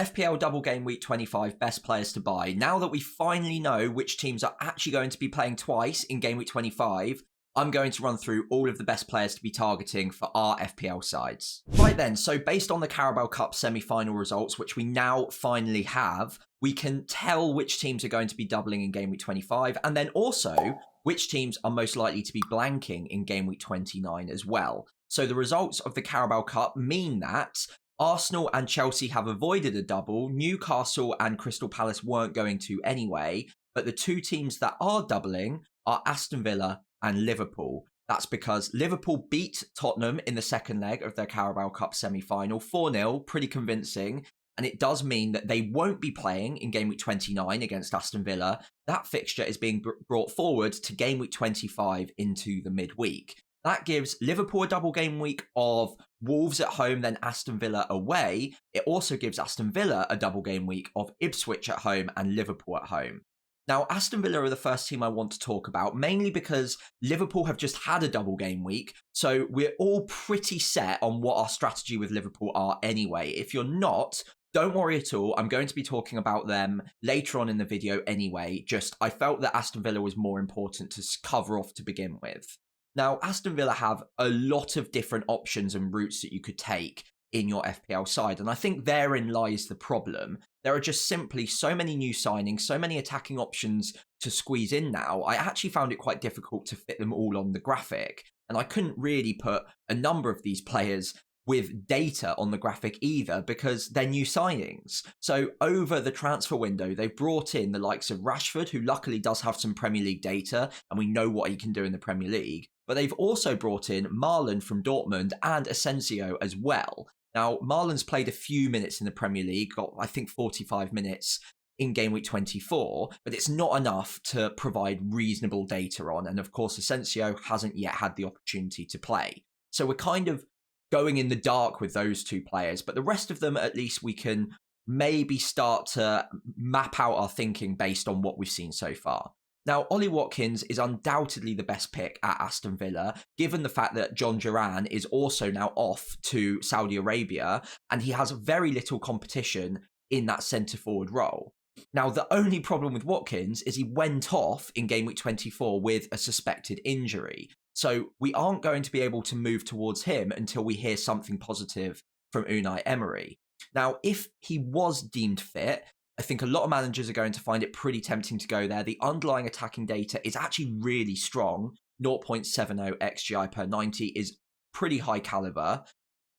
FPL Double Game Week 25 best players to buy. Now that we finally know which teams are actually going to be playing twice in Game Week 25, I'm going to run through all of the best players to be targeting for our FPL sides. Right then, so based on the Carabao Cup semi-final results, which we now finally have, we can tell which teams are going to be doubling in Game Week 25, and then also which teams are most likely to be blanking in Game Week 29 as well. So the results of the Carabao Cup mean that Arsenal and Chelsea have avoided a double, Newcastle and Crystal Palace weren't going to anyway, but the two teams that are doubling are Aston Villa and Liverpool. That's because Liverpool beat Tottenham in the second leg of their Carabao Cup semi-final, 4-0, pretty convincing, and it does mean that they won't be playing in Game Week 29 against Aston Villa. That fixture is being brought forward to Game Week 25 into the midweek. That gives Liverpool a double game week of Wolves at home, then Aston Villa away. It also gives Aston Villa a double game week of Ipswich at home and Liverpool at home. Now, Aston Villa are the first team I want to talk about, mainly because Liverpool have just had a double game week, so we're all pretty set on what our strategy with Liverpool are anyway. If you're not, don't worry at all. I'm going to be talking about them later on in the video anyway. Just, I felt that Aston Villa was more important to cover off to begin with. Now, Aston Villa have a lot of different options and routes that you could take in your FPL side, and I think therein lies the problem. There are just simply so many new signings, so many attacking options to squeeze in now. I actually found it quite difficult to fit them all on the graphic, and I couldn't really put a number of these players with data on the graphic either because they're new signings. So over the transfer window, they've brought in the likes of Rashford, who luckily does have some Premier League data, and we know what he can do in the Premier League. But they've also brought in Marlon from Dortmund and Asensio as well. Now, Marlon's played a few minutes in the Premier League, got, I think, 45 minutes in Game Week 24, but it's not enough to provide reasonable data on. And of course, Asensio hasn't yet had the opportunity to play. So we're kind of going in the dark with those two players, but the rest of them, at least we can maybe start to map out our thinking based on what we've seen so far. Now, Ollie Watkins is undoubtedly the best pick at Aston Villa, given the fact that John Duran is also now off to Saudi Arabia, and he has very little competition in that centre-forward role. Now, the only problem with Watkins is he went off in Game Week 24 with a suspected injury. So we aren't going to be able to move towards him until we hear something positive from Unai Emery. Now, if he was deemed fit, I think a lot of managers are going to find it pretty tempting to go there. The underlying attacking data is actually really strong. 0.70 XGI per 90 is pretty high caliber.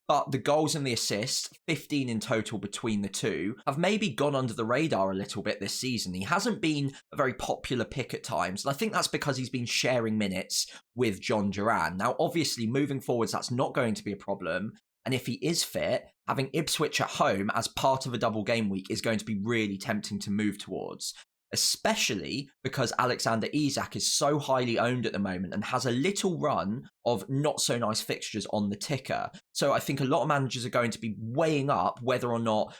But the goals and the assists, 15 in total between the two, have maybe gone under the radar a little bit this season. He hasn't been a very popular pick at times, and I think that's because he's been sharing minutes with John Duran. Now, obviously, moving forwards, that's not going to be a problem. And if he is fit, having Ipswich at home as part of a double game week is going to be really tempting to move towards, especially because Alexander Isak is so highly owned at the moment and has a little run of not so nice fixtures on the ticker. So I think a lot of managers are going to be weighing up whether or not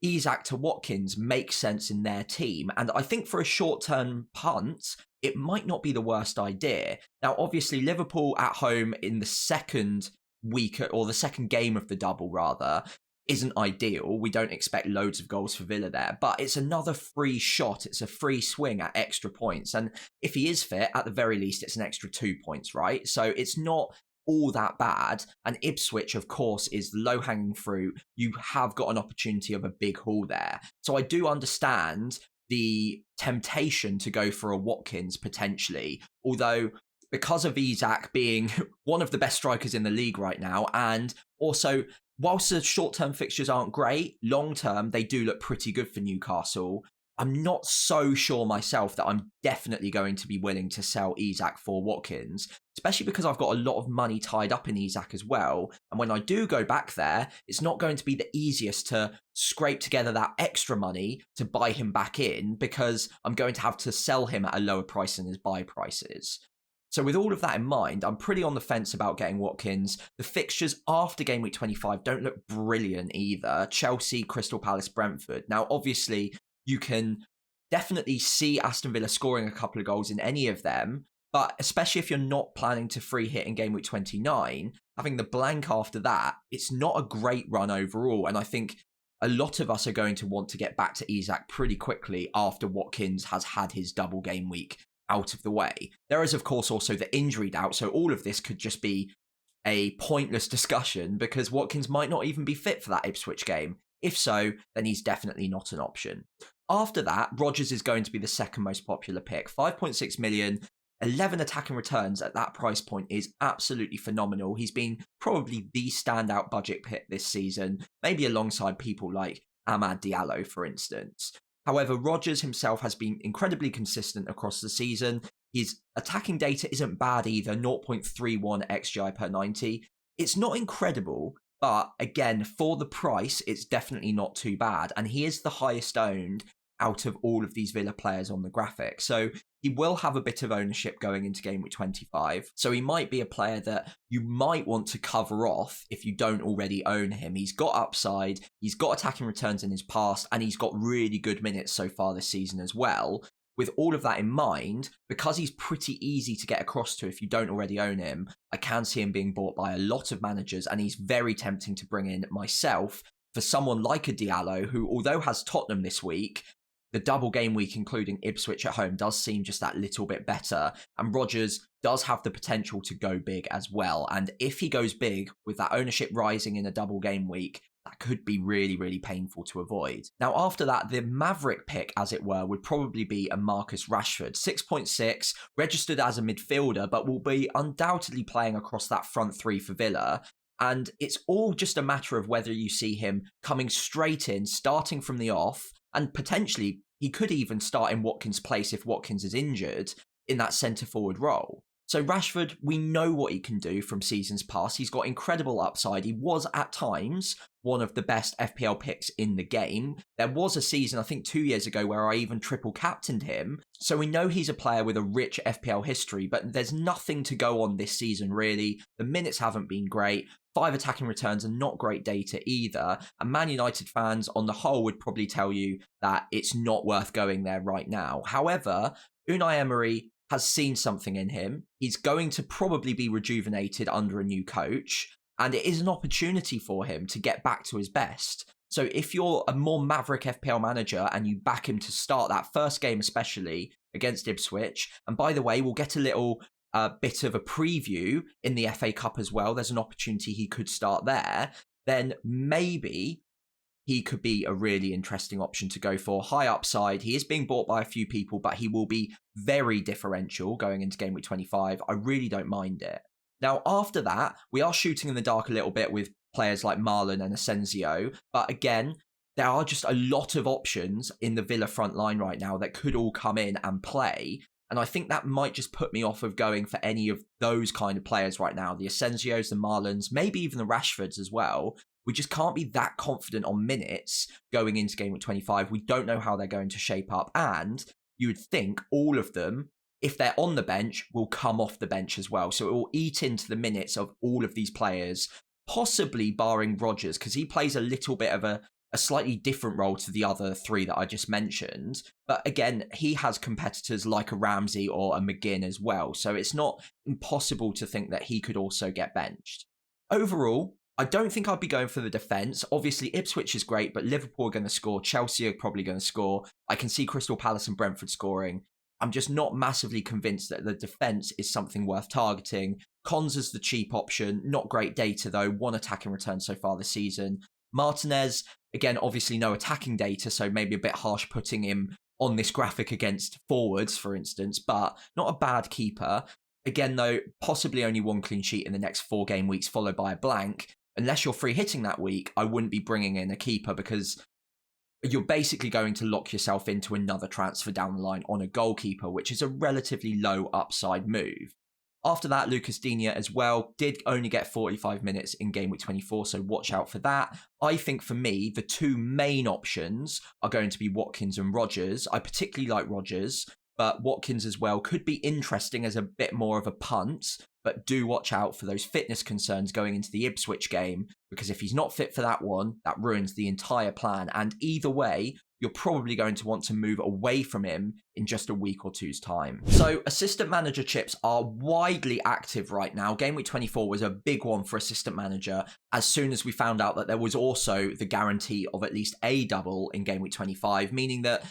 Isak to Watkins makes sense in their team. And I think for a short-term punt, it might not be the worst idea. Now, obviously, Liverpool at home in the second week, or the second game of the double rather, isn't ideal. We don't expect loads of goals for Villa there, but it's another free shot. It's a free swing at extra points. And if he is fit, at the very least, it's an extra 2 points, right? So it's not all that bad. And Ipswich, of course, is the low-hanging fruit. You have got an opportunity of a big haul there. So I do understand the temptation to go for a Watkins potentially, although because of Isak being one of the best strikers in the league right now, and also, whilst the short-term fixtures aren't great, long-term, they do look pretty good for Newcastle. I'm not so sure myself that I'm definitely going to be willing to sell Isak for Watkins, especially because I've got a lot of money tied up in Isak as well. And when I do go back there, it's not going to be the easiest to scrape together that extra money to buy him back in, because I'm going to have to sell him at a lower price than his buy price is. So with all of that in mind, I'm pretty on the fence about getting Watkins. The fixtures after Game Week 25 don't look brilliant either. Chelsea, Crystal Palace, Brentford. Now, obviously, you can definitely see Aston Villa scoring a couple of goals in any of them, but especially if you're not planning to free hit in Game Week 29, having the blank after that, it's not a great run overall. And I think a lot of us are going to want to get back to Isak pretty quickly after Watkins has had his double game week out of the way. There is, of course, also the injury doubt, so all of this could just be a pointless discussion because Watkins might not even be fit for that Ipswich game. If so, then he's definitely not an option. After that, Rodgers is going to be the second most popular pick. 5.6 million, 11 attacking returns at that price point is absolutely phenomenal. He's been probably the standout budget pick this season, maybe alongside people like Amad Diallo, for instance. However, Rodgers himself has been incredibly consistent across the season. His attacking data isn't bad either, 0.31 XGI per 90. It's not incredible, but again, for the price, it's definitely not too bad. And he is the highest owned out of all of these Villa players on the graphic. So he will have a bit of ownership going into game week 25. So he might be a player that you might want to cover off if you don't already own him. He's got upside, he's got attacking returns in his past, and he's got really good minutes so far this season as well. With all of that in mind, because he's pretty easy to get across to if you don't already own him, I can see him being bought by a lot of managers, and he's very tempting to bring in myself for someone like a Diallo, who, although has Tottenham this week, the double game week, including Ipswich at home, does seem just that little bit better. And Rodgers does have the potential to go big as well. And if he goes big, with that ownership rising in a double game week, that could be really, really painful to avoid. Now, after that, the maverick pick, as it were, would probably be a Marcus Rashford. 6.6, registered as a midfielder, but will be undoubtedly playing across that front three for Villa. And it's all just a matter of whether you see him coming straight in, starting from the off, and potentially he could even start in Watkins' place if Watkins is injured in that centre-forward role. So Rashford, we know what he can do from seasons past. He's got incredible upside. He was, at times, one of the best FPL picks in the game. There was a season, I think 2 years ago, where I even triple captained him. So we know he's a player with a rich FPL history, but there's nothing to go on this season, really. The minutes haven't been great. 5 attacking returns and not great data either. And Man United fans on the whole would probably tell you that it's not worth going there right now. However, Unai Emery has seen something in him. He's going to probably be rejuvenated under a new coach, and it is an opportunity for him to get back to his best. So if you're a more maverick FPL manager and you back him to start that first game, especially against Ipswich, and by the way, we'll get a little bit of a preview in the FA Cup as well. There's an opportunity he could start there. Then maybe he could be a really interesting option to go for. High upside. He is being bought by a few people, but he will be very differential going into game week 25. I really don't mind it. Now, after that, we are shooting in the dark a little bit with players like Marlon and Asensio. But again, there are just a lot of options in the Villa front line right now that could all come in and play. And I think that might just put me off of going for any of those kind of players right now. The Asensios, the Marlons, maybe even the Rashfords as well. We just can't be that confident on minutes going into game week 25. We don't know how they're going to shape up. And you would think all of them, if they're on the bench, will come off the bench as well. So it will eat into the minutes of all of these players, possibly barring Rodgers, because he plays a little bit of a slightly different role to the other three that I just mentioned. But again, he has competitors like a Ramsey or a McGinn as well. So it's not impossible to think that he could also get benched. Overall, I don't think I'd be going for the defence. Obviously, Ipswich is great, but Liverpool are going to score. Chelsea are probably going to score. I can see Crystal Palace and Brentford scoring. I'm just not massively convinced that the defence is something worth targeting. Konsa's the cheap option. Not great data, though. 1 attacking return so far this season. Martinez, again, obviously no attacking data, so maybe a bit harsh putting him on this graphic against forwards, for instance, but not a bad keeper. Again, though, possibly only 1 clean sheet in the next 4 game weeks, followed by a blank. Unless you're free hitting that week, I wouldn't be bringing in a keeper because you're basically going to lock yourself into another transfer down the line on a goalkeeper, which is a relatively low upside move. After that, Lucas Digne as well did only get 45 minutes in game week 24, so watch out for that. I think for me, the 2 main options are going to be Watkins and Rodgers. I particularly like Rodgers, but Watkins as well could be interesting as a bit more of a punt. but do watch out for those fitness concerns going into the Ipswich game, because if he's not fit for that one, that ruins the entire plan. And either way, you're probably going to want to move away from him in just a week or two's time. So assistant manager chips are widely active right now. Game week 24 was a big one for assistant manager as soon as we found out that there was also the guarantee of at least a double in game week 25, meaning that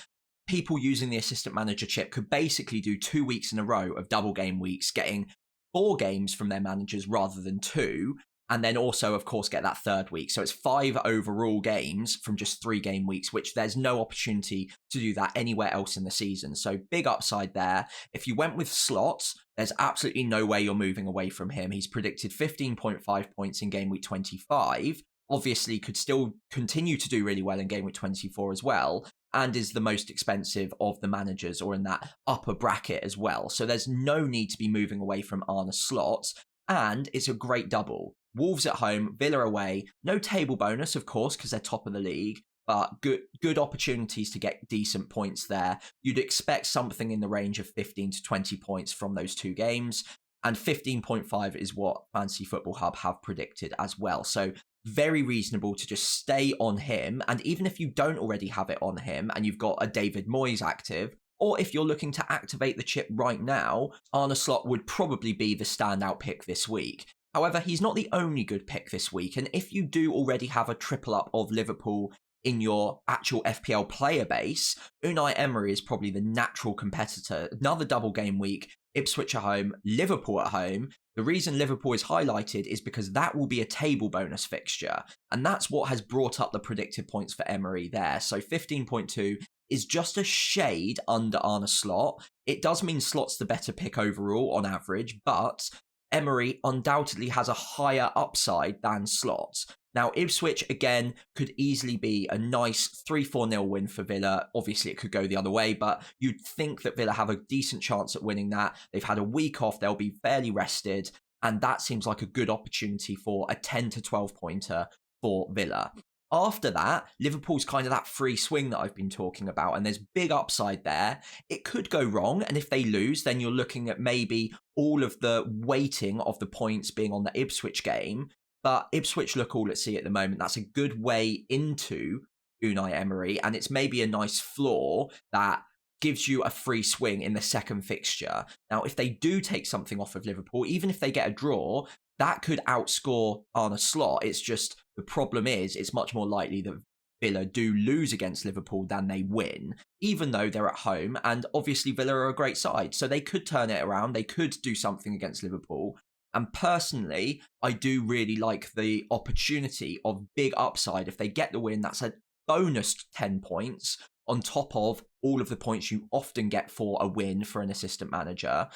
people using the assistant manager chip could basically do 2 weeks in a row of double game weeks, getting 4 games from their managers rather than 2. And then also, of course, get that third week. So it's 5 overall games from just 3 game weeks, which there's no opportunity to do that anywhere else in the season. So big upside there. If you went with slots, there's absolutely no way you're moving away from him. He's predicted 15.5 points in game week 25. Obviously, could still continue to do really well in game week 24 as well, and is the most expensive of the managers, or in that upper bracket as well. So there's no need to be moving away from Arne Slot, and it's a great double. Wolves at home, Villa away. No table bonus, of course, because they're top of the league, but good opportunities to get decent points there. You'd expect something in the range of 15 to 20 points from those 2 games, and 15.5 is what Fantasy Football Hub have predicted as well. So very reasonable to just stay on him, and even if you don't already have it on him and you've got a David Moyes active, or if you're looking to activate the chip right now, Arne Slot would probably be the standout pick this week. However, he's not the only good pick this week, and if you do already have a triple up of Liverpool in your actual FPL player base, Unai Emery is probably the natural competitor. Another double game week, Ipswich at home, Liverpool at home. The reason Liverpool is highlighted is because that will be a table bonus fixture, and that's what has brought up the predicted points for Emery there. So 15.2 is just a shade under Arne Slot. It does mean Slot's the better pick overall on average, but Emery undoubtedly has a higher upside than Slot. Now, Ipswich, again, could easily be a nice 3-4-0 win for Villa. Obviously, it could go the other way, but you'd think that Villa have a decent chance at winning that. They've had a week off. They'll be fairly rested, and that seems like a good opportunity for a 10 to 12 pointer for Villa. After that, Liverpool's kind of that free swing that I've been talking about, and there's big upside there. It could go wrong, and if they lose, then you're looking at maybe all of the weighting of the points being on the Ipswich game. But Ipswich look all at sea at the moment. That's a good way into Unai Emery, and it's maybe a nice floor that gives you a free swing in the second fixture. Now, if they do take something off of Liverpool, even if they get a draw, that could outscore Arne Slot. It's just, the problem is, it's much more likely that Villa do lose against Liverpool than they win, even though they're at home. And obviously Villa are a great side, so they could turn it around. They could do something against Liverpool. And personally, I do really like the opportunity of big upside. If they get the win, that's a bonus 10 points on top of all of the points you often get for a win for an assistant manager.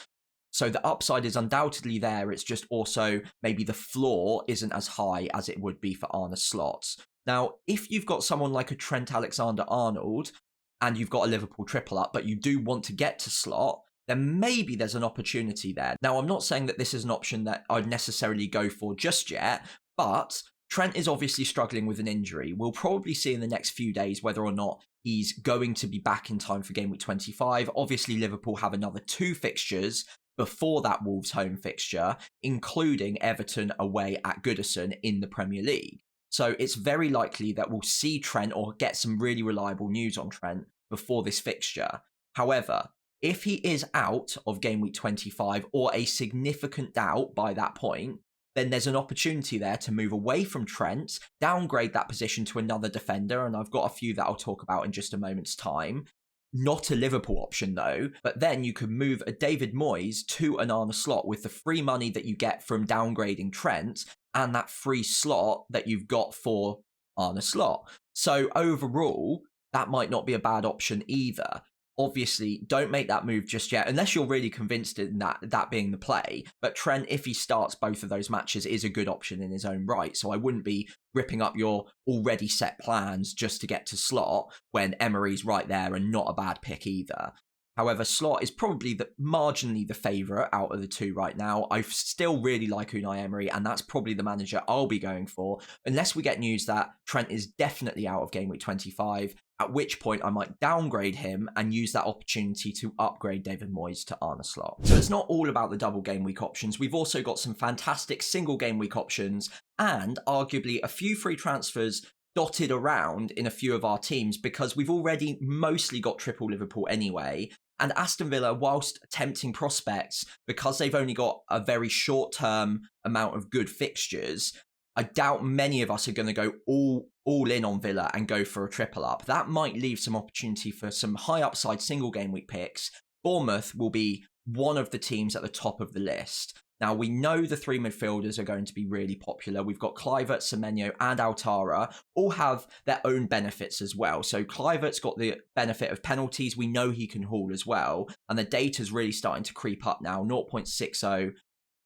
So the upside is undoubtedly there. It's just also maybe the floor isn't as high as it would be for Arne Slot. Now, if you've got someone like a Trent Alexander-Arnold and you've got a Liverpool triple up, but you do want to get to Slot, then maybe there's an opportunity there. Now, I'm not saying that this is an option that I'd necessarily go for just yet, but Trent is obviously struggling with an injury. We'll probably see in the next few days whether or not he's going to be back in time for game week 25. Obviously, Liverpool have another 2 fixtures before that Wolves home fixture, including Everton away at Goodison in the Premier League. So it's very likely that we'll see Trent or get some really reliable news on Trent before this fixture. However, if he is out of game week 25 or a significant doubt by that point, then there's an opportunity there to move away from Trent, downgrade that position to another defender, and I've got a few that I'll talk about in just a moment's time. Not a Liverpool option though, but then you could move a David Moyes to an Arne Slot with the free money that you get from downgrading Trent and that free slot that you've got for Arne Slot. So overall, that might not be a bad option either. Obviously, don't make that move just yet, unless you're really convinced in that being the play. But Trent, if he starts both of those matches, is a good option in his own right. So I wouldn't be ripping up your already set plans just to get to Slot when Emery's right there and not a bad pick either. However, Slot is probably marginally the favourite out of the two right now. I still really like Unai Emery, and that's probably the manager I'll be going for, unless we get news that Trent is definitely out of Game Week 25, at which point I might downgrade him and use that opportunity to upgrade David Moyes to Arne Slot. So it's not all about the double game week options. We've also got some fantastic single game week options and arguably a few free transfers dotted around in a few of our teams because we've already mostly got triple Liverpool anyway. And Aston Villa, whilst tempting prospects, because they've only got a very short-term amount of good fixtures, I doubt many of us are going to go all in on Villa and go for a triple up. That might leave some opportunity for some high upside single game week picks. Bournemouth will be one of the teams at the top of the list. Now, we know the three midfielders are going to be really popular. We've got Kluivert, Semenyo, and Altara, all have their own benefits as well. So Kluivert's got the benefit of penalties. We know he can haul as well. And the data's really starting to creep up now, 0.60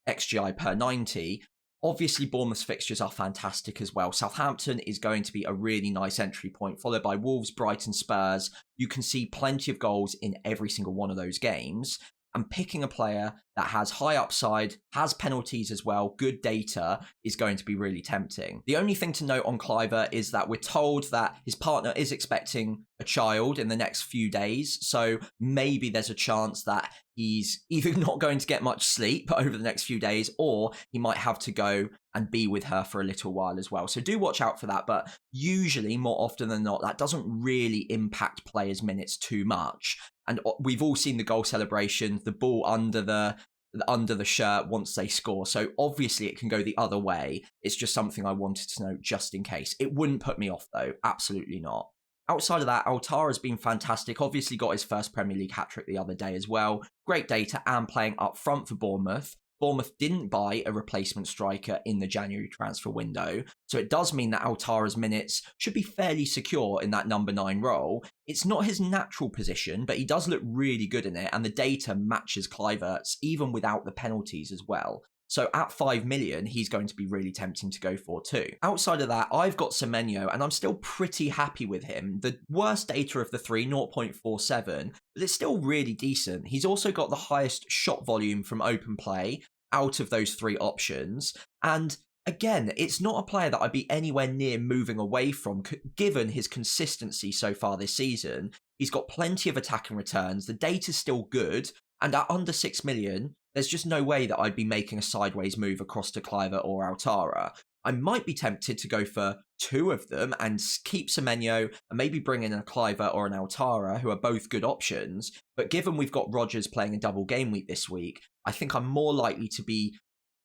XGI per 90. Obviously, Bournemouth's fixtures are fantastic as well. Southampton is going to be a really nice entry point, followed by Wolves, Brighton, Spurs. You can see plenty of goals in every single one of those games. And picking a player that has high upside, has penalties as well, good data, is going to be really tempting. The only thing to note on Kluivert is that we're told that his partner is expecting a child in the next few days. So maybe there's a chance that he's either not going to get much sleep over the next few days, or he might have to go and be with her for a little while as well. So do watch out for that. But usually, more often than not, that doesn't really impact players' minutes too much. And we've all seen the goal celebration, the ball under the shirt once they score. So obviously it can go the other way. It's just something I wanted to note just in case. It wouldn't put me off though. Absolutely not. Outside of that, Altara's been fantastic. Obviously got his first Premier League hat-trick the other day as well. Great data and playing up front for Bournemouth. Bournemouth didn't buy a replacement striker in the January transfer window, so it does mean that Altara's minutes should be fairly secure in that number 9 role. It's not his natural position, but he does look really good in it, and the data matches Kluivert's, even without the penalties as well. So at 5 million, he's going to be really tempting to go for too. Outside of that, I've got Semenyo, and I'm still pretty happy with him. The worst data of the three, 0.47, but it's still really decent. He's also got the highest shot volume from open play out of those three options. And again, it's not a player that I'd be anywhere near moving away from, given his consistency so far this season. He's got plenty of attacking returns. The data's still good. And at under 6 million, there's just no way that I'd be making a sideways move across to Kluivert or Altara. I might be tempted to go for two of them and keep Semenyo and maybe bring in a Kluivert or an Altara, who are both good options. But given we've got Rodgers playing a double game week this week, I think I'm more likely to be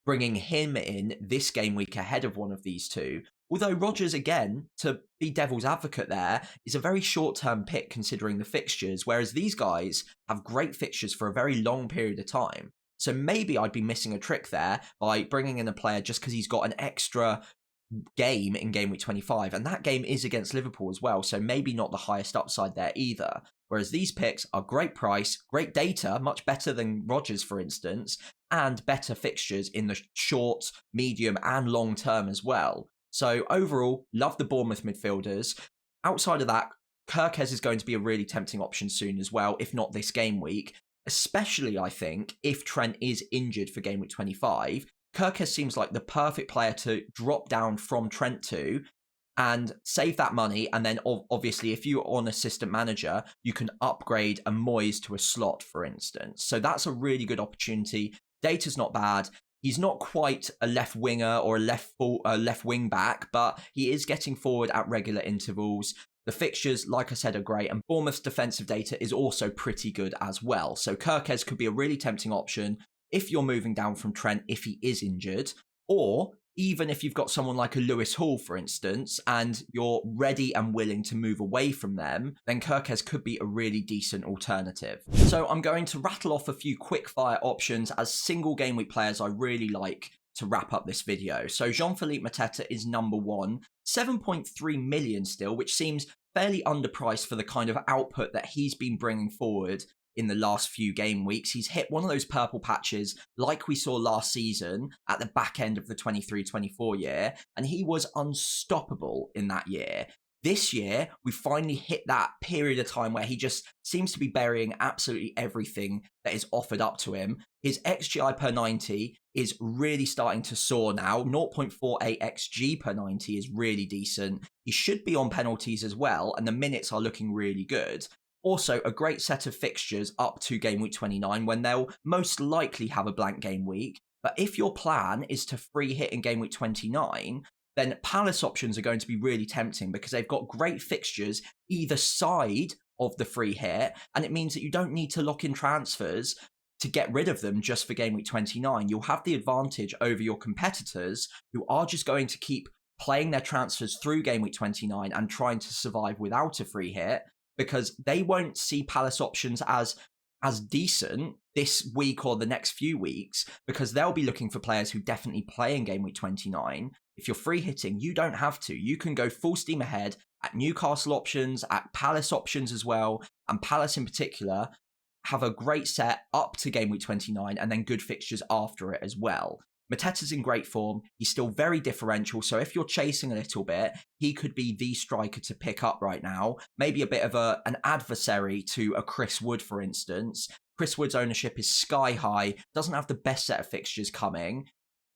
bringing him in this game week ahead of one of these two. Although Rodgers, again, to be devil's advocate there, is a very short-term pick considering the fixtures, whereas these guys have great fixtures for a very long period of time. So maybe I'd be missing a trick there by bringing in a player just because he's got an extra game in Game Week 25, and that game is against Liverpool as well, so maybe not the highest upside there either. Whereas these picks are great price, great data, much better than Rodgers, for instance, and better fixtures in the short, medium, and long term as well. So overall, love the Bournemouth midfielders. Outside of that, Kirkez is going to be a really tempting option soon as well, if not this game week. Especially, I think, if Trent is injured for Game Week 25. Kirkez seems like the perfect player to drop down from Trent to and save that money. And then obviously, if you're on assistant manager, you can upgrade a Moyes to a Slot, for instance. So that's a really good opportunity. Data's not bad. He's not quite a left winger or a left wing back, but he is getting forward at regular intervals. The fixtures, like I said, are great, and Bournemouth's defensive data is also pretty good as well. So Kirkez could be a really tempting option if you're moving down from Trent if he is injured, or even if you've got someone like a Lewis Hall, for instance, and you're ready and willing to move away from them, then Kirkez could be a really decent alternative. So I'm going to rattle off a few quick-fire options as single game week players I really like to wrap up this video. So Jean-Philippe Mateta is number 1, 7.3 million still, which seems fairly underpriced for the kind of output that he's been bringing forward in the last few game weeks. He's hit one of those purple patches like we saw last season at the back end of the 23-24 year, and he was unstoppable in that year. This year, we finally hit that period of time where he just seems to be burying absolutely everything that is offered up to him. His XGI per 90 is really starting to soar now. 0.48 XG per 90 is really decent. He should be on penalties as well, and the minutes are looking really good. Also, a great set of fixtures up to game week 29 when they'll most likely have a blank game week. But if your plan is to free hit in game week 29, then Palace options are going to be really tempting because they've got great fixtures either side of the free hit, and it means that you don't need to lock in transfers to get rid of them just for game week 29. You'll have the advantage over your competitors who are just going to keep playing their transfers through game week 29 and trying to survive without a free hit, because they won't see Palace options as decent this week or the next few weeks, because they'll be looking for players who definitely play in game week 29. If you're free hitting, you don't have to. You can go full steam ahead at Newcastle options, at Palace options as well, and Palace in particular have a great set up to game week 29 and then good fixtures after it as well. Mateta's in great form. He's still very differential. So if you're chasing a little bit, he could be the striker to pick up right now. Maybe a bit of an adversary to a Chris Wood, for instance. Chris Wood's ownership is sky high, doesn't have the best set of fixtures coming.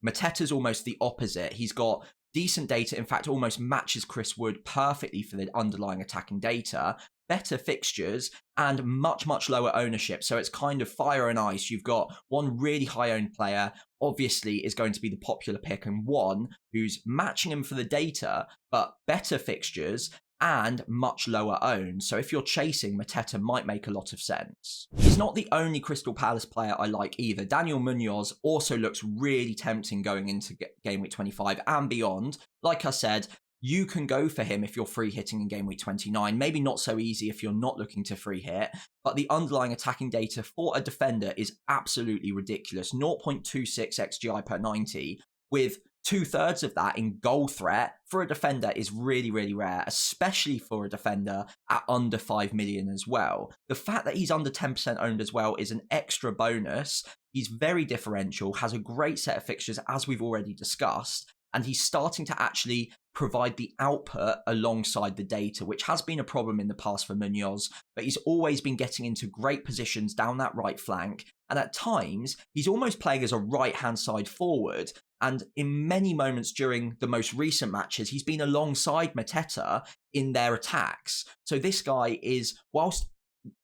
Mateta's almost the opposite. He's got decent data, in fact, almost matches Chris Wood perfectly for the underlying attacking data, better fixtures, and much, much lower ownership. So it's kind of fire and ice. You've got one really high-owned player, obviously is going to be the popular pick, and one who's matching him for the data, but better fixtures and much lower owned. So if you're chasing, Mateta might make a lot of sense. He's not the only Crystal Palace player I like either. Daniel Munoz also looks really tempting going into game week 25 and beyond. Like I said, you can go for him if you're free hitting in game week 29. Maybe not so easy if you're not looking to free hit, but the underlying attacking data for a defender is absolutely ridiculous. 0.26 XGI per 90 with 2/3 of that in goal threat for a defender is really, really rare, especially for a defender at under 5 million as well. The fact that he's under 10% owned as well is an extra bonus. He's very differential, has a great set of fixtures as we've already discussed, and he's starting to actually provide the output alongside the data, which has been a problem in the past for Munoz, but he's always been getting into great positions down that right flank, and at times, he's almost playing as a right-hand side forward, and in many moments during the most recent matches, he's been alongside Mateta in their attacks. So this guy is, whilst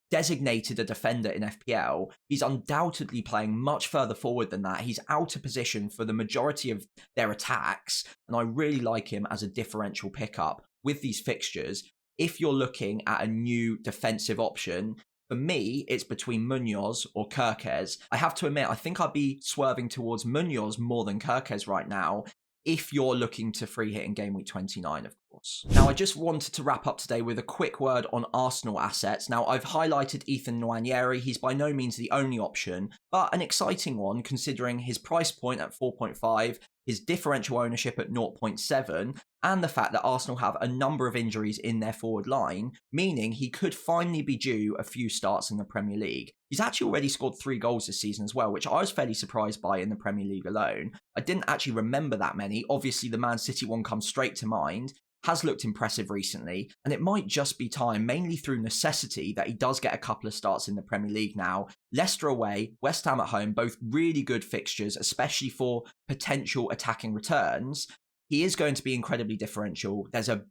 designated a defender in FPL, he's undoubtedly playing much further forward than that. He's out of position for the majority of their attacks, and I really like him as a differential pickup with these fixtures. If you're looking at a new defensive option, for me, it's between Munoz or Kirkez. I have to admit, I think I'd be swerving towards Munoz more than Kirkez right now, if you're looking to free hit in game week 29, of course. Now, I just wanted to wrap up today with a quick word on Arsenal assets. Now, I've highlighted Ethan Nwaneri. He's by no means the only option, but an exciting one considering his price point at 4.5, his differential ownership at 0.7, and the fact that Arsenal have a number of injuries in their forward line, meaning he could finally be due a few starts in the Premier League. He's actually already scored 3 goals this season as well, which I was fairly surprised by in the Premier League alone. I didn't actually remember that many. Obviously, the Man City one comes straight to mind. Has looked impressive recently, and it might just be time, mainly through necessity, that he does get a couple of starts in the Premier League now. Leicester away, West Ham at home, both really good fixtures, especially for potential attacking returns. He is going to be incredibly differential. There's a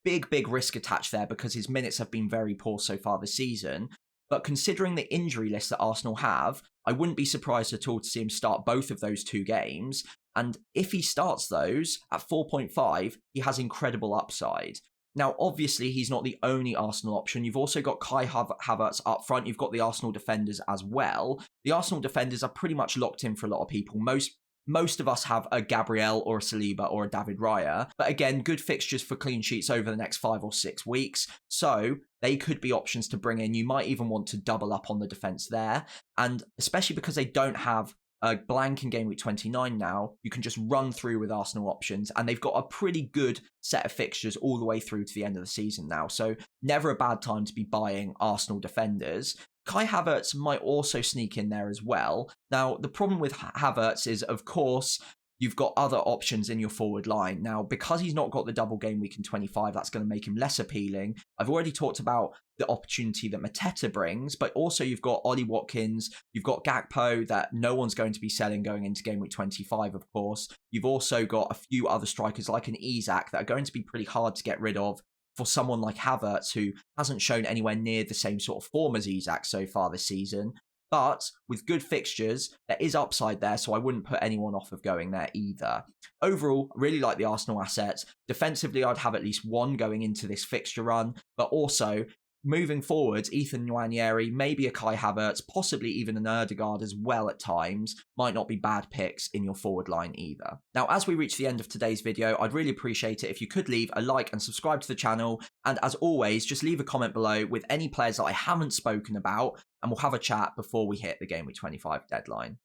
big risk attached there because his minutes have been very poor so far this season. But considering the injury list that Arsenal have, I wouldn't be surprised at all to see him start both of those 2 games. And if he starts those at 4.5, he has incredible upside. Now, obviously, he's not the only Arsenal option. You've also got Kai Havertz up front. You've got the Arsenal defenders as well. The Arsenal defenders are pretty much locked in for a lot of people. Most of us have a Gabriel or a Saliba or a David Raya. But again, good fixtures for clean sheets over the next 5 or 6 weeks. So they could be options to bring in. You might even want to double up on the defense there. And especially because they don't have a blank in game week 29 now, you can just run through with Arsenal options, and they've got a pretty good set of fixtures all the way through to the end of the season now. So never a bad time to be buying Arsenal defenders. Kai Havertz might also sneak in there as well. Now, the problem with Havertz is, of course, you've got other options in your forward line. Now, because he's not got the double game week in 25, that's going to make him less appealing. I've already talked about the opportunity that Mateta brings, but also you've got Ollie Watkins, you've got Gakpo that no one's going to be selling going into game week 25, of course. You've also got a few other strikers like an Isak that are going to be pretty hard to get rid of for someone like Havertz, who hasn't shown anywhere near the same sort of form as Isak so far this season. But with good fixtures, there is upside there, so I wouldn't put anyone off of going there either. Overall, I really like the Arsenal assets. Defensively, I'd have at least one going into this fixture run, but also moving forwards, Ethan Nwaneri, maybe a Kai Havertz, possibly even an Erdegaard as well at times, might not be bad picks in your forward line either. Now, as we reach the end of today's video, I'd really appreciate it if you could leave a like and subscribe to the channel, and as always, just leave a comment below with any players that I haven't spoken about, and we'll have a chat before we hit the Game Week 25 deadline.